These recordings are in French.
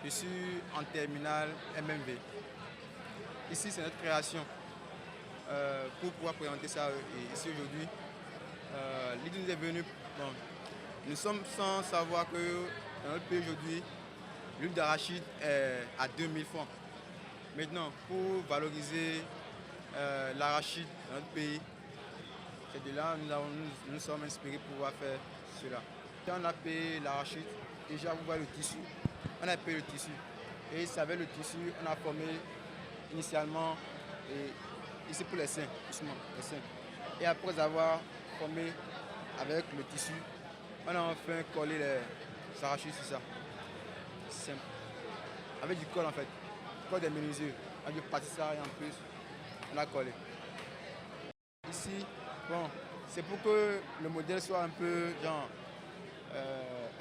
Je suis en terminale MMV. Ici, c'est notre création. Pour pouvoir présenter ça ici aujourd'hui, l'idée nous est venue. Bon, nous sommes sans savoir que dans notre pays aujourd'hui, l'huile d'arachide est à 2000 francs. Maintenant, pour valoriser l'arachide dans notre pays, c'est de là que nous sommes inspirés pour pouvoir faire cela. Quand on a payé l'arachide, déjà vous voyez le tissu. On a payé le tissu. Et c'est avec le tissu, on a formé initialement, ici pour les seins, justement, les seins. Et après avoir formé avec le tissu, on a enfin collé les arachides sur ça. C'est simple. Avec du colle en fait, colle des menuisiers, avec du pâtisserie en plus, on a collé. Ici, bon, c'est pour que le modèle soit un peu genre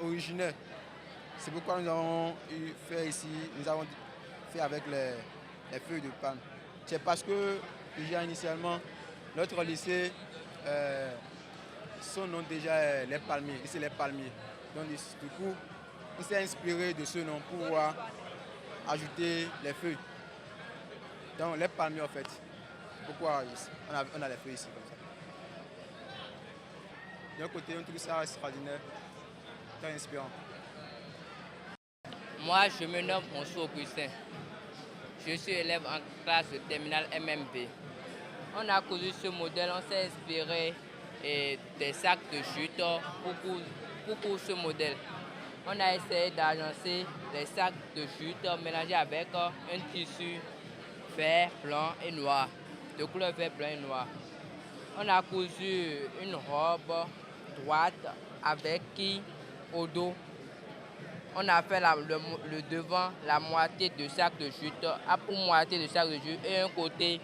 originel. C'est pourquoi nous avons fait ici, nous avons fait avec les feuilles de palme. C'est parce que déjà initialement, notre lycée, son nom déjà est les palmiers, lycée les palmiers. Donc du coup, on s'est inspiré de ce nom pour pouvoir ajouter les feuilles. Donc les palmiers en fait. Pourquoi on a les feuilles ici comme ça. D'un côté, on trouve ça extraordinaire, très inspirant. Moi, je me nomme François Augustin. Je suis élève en classe de terminale MMB. On a cousu ce modèle, on s'est inspiré des sacs de jute pour coudre ce modèle. On a essayé d'agencer les sacs de jute mélangés avec un tissu vert, blanc et noir, de couleur vert, blanc et noir. On a cousu une robe droite avec quille au dos. On a fait le devant, la moitié de sac de jute, pour moitié de sac de jute et un côté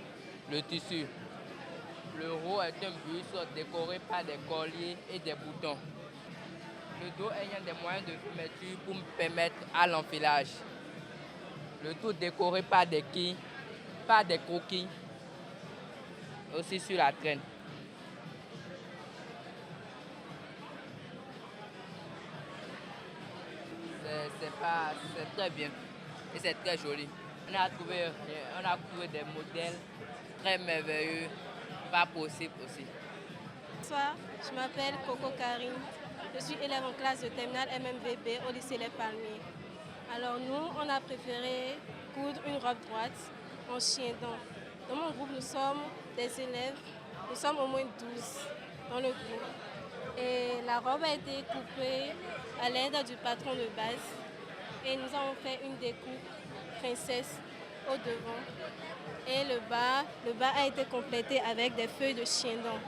le tissu. Le haut est un buste décoré par des colliers et des boutons. Le dos ayant des moyens de fermeture pour me permettre à l'enfilage. Le tout décoré par des quilles, par des coquilles, aussi sur la traîne. C'est très bien et c'est très joli. On a trouvé des modèles très merveilleux, pas possible aussi. Bonsoir, je m'appelle Coco Karine. Je suis élève en classe de terminale MMVB au lycée Les Palmiers. Alors nous, on a préféré coudre une robe droite en chien dent. Dans mon groupe, nous sommes des élèves, nous sommes au moins 12 dans le groupe. Et la robe a été coupée à l'aide du patron de base. Et nous avons fait une découpe princesse au devant. Et le bas a été complété avec des feuilles de chien dent.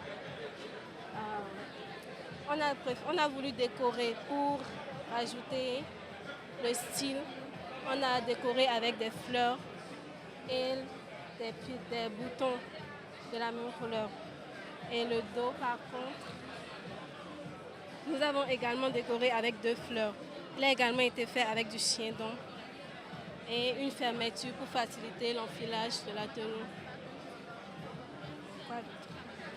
On a voulu décorer pour ajouter le style. On a décoré avec des fleurs et des boutons de la même couleur. Et le dos, par contre, nous avons également décoré avec 2 fleurs. Il a également été fait avec du chien dent et une fermeture pour faciliter l'enfilage de la tenue.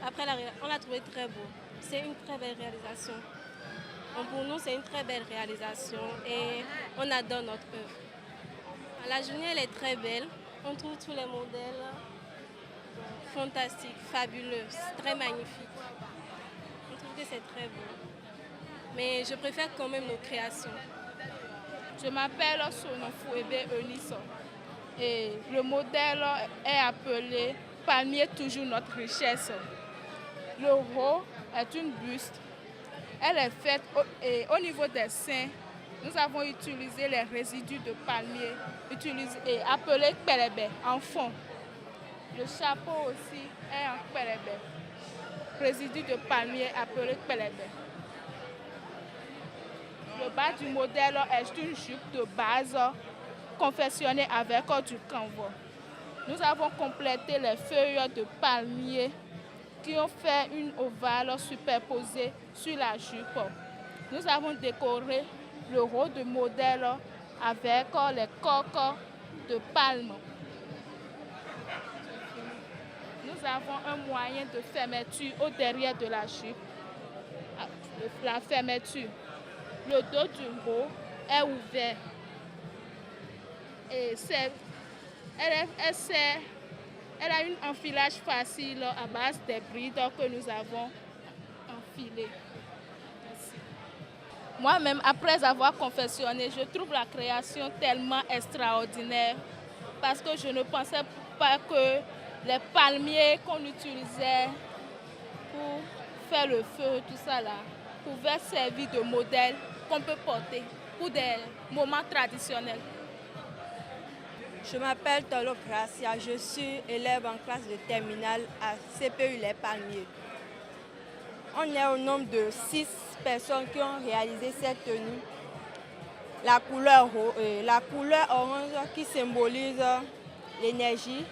Après, on l'a trouvé très beau. C'est une très belle réalisation. Donc pour nous, c'est une très belle réalisation et on adore notre œuvre. La journée, elle est très belle. On trouve tous les modèles fantastiques, fabuleux, très magnifiques. On trouve que c'est très beau. Mais je préfère quand même nos créations. Je m'appelle Sonofou Ebe Eunice et le modèle est appelé « Palmier, toujours notre richesse ». Le haut est une buste. Elle est faite au niveau des seins. Nous avons utilisé les résidus de palmier et appelé pelebe en fond. Le chapeau aussi est en pelebe. Résidus de palmier appelé pelebe. Le bas du modèle est une jupe de base confectionnée avec du canvas. Nous avons complété les feuilles de palmier qui ont fait une ovale superposée sur la jupe. Nous avons décoré le haut du modèle avec les coques de palme. Nous avons un moyen de fermeture au derrière de la jupe. La fermeture. Le dos du haut est ouvert. Et elle a un enfilage facile à base des brides que nous avons enfilées. Moi-même, après avoir confectionné, je trouve la création tellement extraordinaire parce que je ne pensais pas que les palmiers qu'on utilisait pour faire le feu, tout ça là, pouvaient servir de modèle qu'on peut porter pour des moments traditionnels. Je m'appelle Tolo Gracia, je suis élève en classe de terminale à CPU Les Palmiers. On est au nombre de 6 personnes qui ont réalisé cette tenue. La couleur orange qui symbolise l'énergie,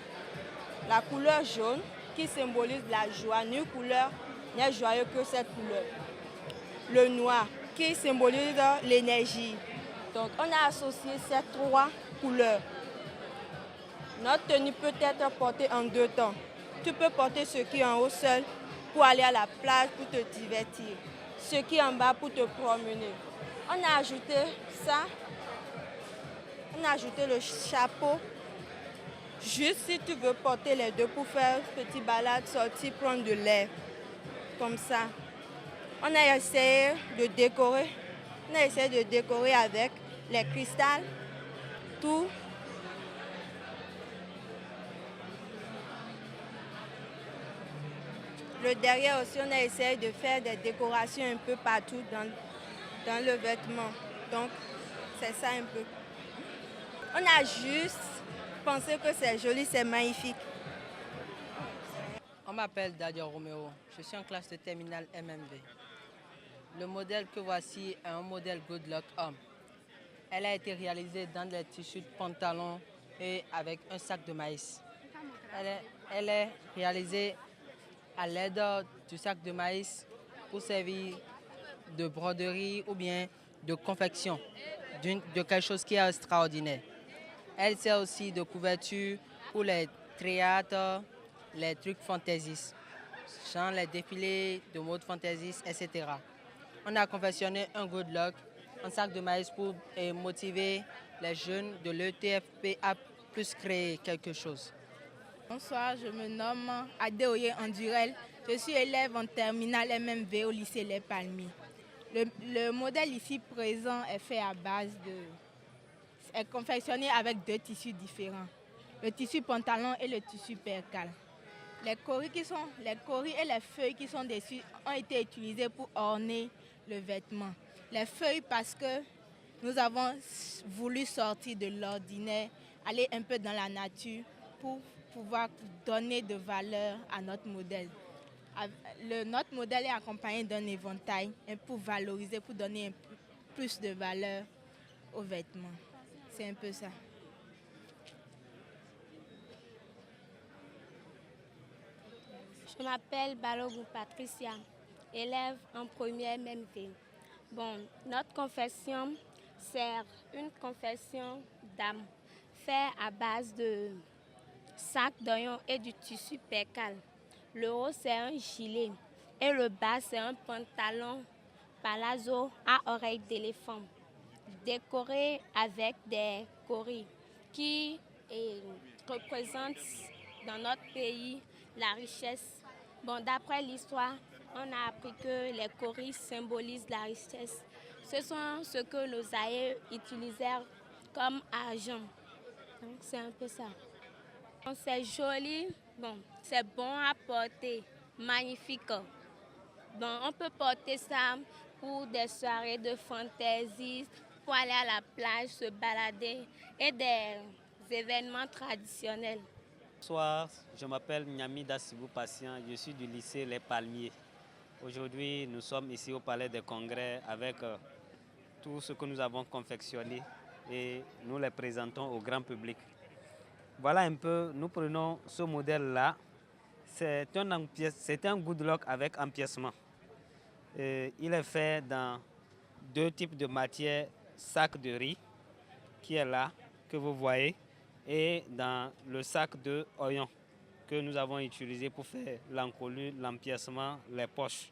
la couleur jaune qui symbolise la joie, nulle couleur n'est joyeuse que cette couleur. Le noir qui symbolise l'énergie. Donc on a associé ces 3 couleurs. Notre tenue peut être portée en 2 temps. Tu peux porter ce qui est en haut seul pour aller à la plage pour te divertir. Ce qui est en bas pour te promener. On a ajouté ça. On a ajouté le chapeau. Juste si tu veux porter les 2 pour faire une petite balade, sortir, prendre de l'air. Comme ça. On a essayé de décorer. On a essayé de décorer avec les cristals. Tout. Le derrière aussi, on a essayé de faire des décorations un peu partout dans le vêtement. Donc, c'est ça un peu. On a juste pensé que c'est joli, c'est magnifique. On m'appelle Dadio Romeo. Je suis en classe de terminale MMV. Le modèle que voici est un modèle Good Luck Homme. Elle a été réalisée dans des tissus de pantalon et avec un sac de maïs. Elle est réalisée à l'aide du sac de maïs pour servir de broderie ou bien de confection de quelque chose qui est extraordinaire. Elle sert aussi de couverture pour les théâtres, les trucs fantaisistes, genre les défilés de mode fantaisiste, etc. On a confectionné un good luck, un sac de maïs pour motiver les jeunes de l'ETFP à plus créer quelque chose. Bonsoir, je me nomme Adéoye Andurel. Je suis élève en terminale MMV au lycée Les Palmiers. Le modèle ici présent est fait à base est confectionné avec 2 tissus différents. Le tissu pantalon et le tissu percale. Les coris et les feuilles qui sont dessus ont été utilisées pour orner le vêtement. Les feuilles parce que nous avons voulu sortir de l'ordinaire, aller un peu dans la nature pour pouvoir donner de valeur à notre modèle. Notre modèle est accompagné d'un éventail pour valoriser, pour donner plus de valeur aux vêtements. C'est un peu ça. Je m'appelle Balogun Patricia, élève en première MMV. Bon, notre confection sert une confection d'âme faite à base de sac d'oignon et du tissu percale. Le haut, c'est un gilet et le bas, c'est un pantalon palazzo à oreilles d'éléphant, décoré avec des coris qui représentent dans notre pays la richesse. Bon, d'après l'histoire, on a appris que les coris symbolisent la richesse. Ce sont ce que nos aïeux utilisèrent comme argent. Donc, c'est un peu ça. C'est joli, bon, c'est bon à porter, magnifique. Bon, on peut porter ça pour des soirées de fantaisie, pour aller à la plage, se balader et des événements traditionnels. Bonsoir, je m'appelle Nyami Dassibou Patient, je suis du lycée Les Palmiers. Aujourd'hui, nous sommes ici au Palais des Congrès avec tout ce que nous avons confectionné et nous les présentons au grand public. Voilà un peu, nous prenons ce modèle-là. C'est un good luck avec empiècement. Il est fait dans 2 types de matières, sac de riz qui est là, que vous voyez, et dans le sac de oignon que nous avons utilisé pour faire l'encolure, l'empiècement, les poches.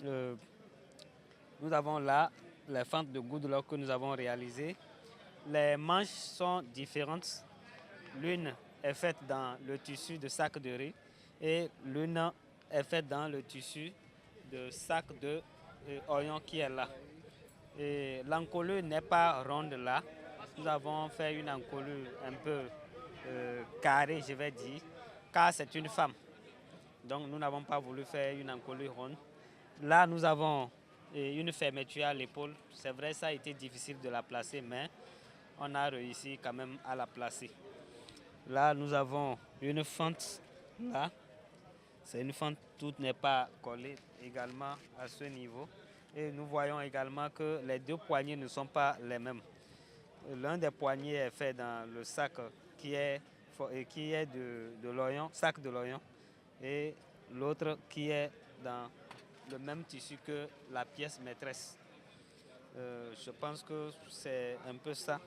Nous avons là les fentes de good luck que nous avons réalisées. Les manches sont différentes. L'une est faite dans le tissu de sac de riz et l'une est faite dans le tissu de sac de oignon qui est là. Et l'encolure n'est pas ronde là. Nous avons fait une encolure un peu carrée, je vais dire, car c'est une femme. Donc nous n'avons pas voulu faire une encolure ronde. Là, nous avons une fermeture à l'épaule. C'est vrai, ça a été difficile de la placer, mais on a réussi quand même à la placer. Là, nous avons une fente là. C'est une fente, tout n'est pas collé également à ce niveau. Et nous voyons également que les deux poignées ne sont pas les mêmes. L'un des poignets est fait dans le sac qui est de l'oignon, sac de l'oignon, et l'autre qui est dans le même tissu que la pièce maîtresse. Je pense que c'est un peu ça.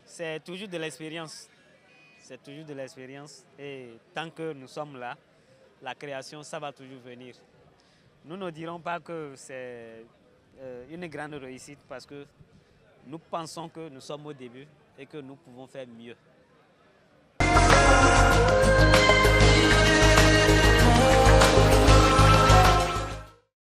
C'est toujours de l'expérience. C'est toujours de l'expérience. Et tant que nous sommes là, la création, ça va toujours venir. Nous ne dirons pas que c'est une grande réussite parce que nous pensons que nous sommes au début et que nous pouvons faire mieux.